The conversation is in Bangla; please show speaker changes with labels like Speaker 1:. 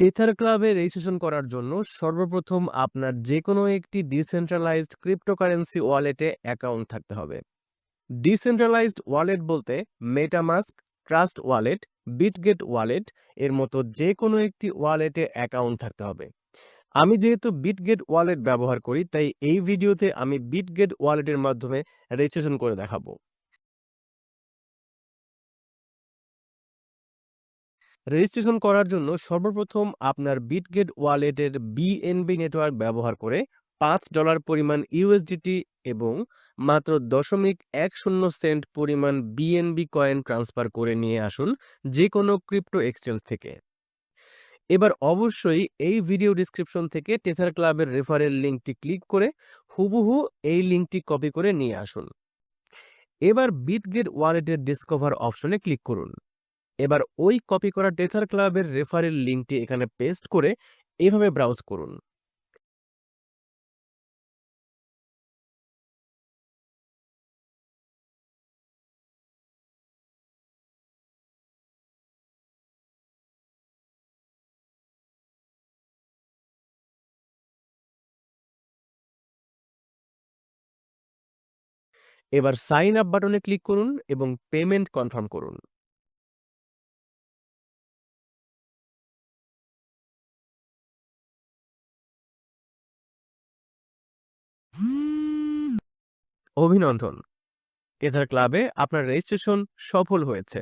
Speaker 1: টেথার ক্লাবে রেজিস্ট্রেশন করার জন্য সর্বপ্রথম আপনার যেকোনো একটি ডিসেন্ট্রালাইজড ক্রিপ্টোকারেন্সি ওয়ালেটে অ্যাকাউন্ট থাকতে হবে। ডিসেন্ট্রালাইজড ওয়ালেট বলতে MetaMask, trust wallet, Bitget wallet এর মতো যে কোনো একটি ওয়ালেটে অ্যাকাউন্ট থাকতে হবে। আমি যেহেতু বিটগেট ওয়ালেট ব্যবহার করি, তাই এই ভিডিওতে আমি বিটগেট ওয়ালেটের মাধ্যমে রেজিস্ট্রেশন করে দেখাবো। রেজিস্ট্রেশন করার জন্য সর্বপ্রথম আপনার বিটগেট ওয়ালেটের বিএনবি নেটওয়ার্ক ব্যবহার করে $5 পরিমাণ ইউএসডিটি এবং মাত্র 0.10 সেন্ট পরিমাণ বিএনবি কয়েন ট্রান্সফার করে নিয়ে আসুন যে কোনো ক্রিপ্টো এক্সচেঞ্জ থেকে। এবার অবশ্যই এই ভিডিও ডিসক্রিপশন থেকে টেথার ক্লাবের রেফারেল লিঙ্কটি ক্লিক করে হুবহু এই লিঙ্কটি কপি করে নিয়ে আসুন। এবার বিটগেট ওয়ালেটের ডিসকভার অপশনে ক্লিক করুন। এবার ওই কপি করা টেথার ক্লাবের রেফারেল লিঙ্কটি এখানে পেস্ট করে এভাবে ব্রাউজ করুন। এবার সাইন আপ বাটনে ক্লিক করুন এবং পেমেন্ট কনফার্ম করুন। অভিনন্দন, টেথার ক্লাবে আপনার রেজিস্ট্রেশন সফল হয়েছে।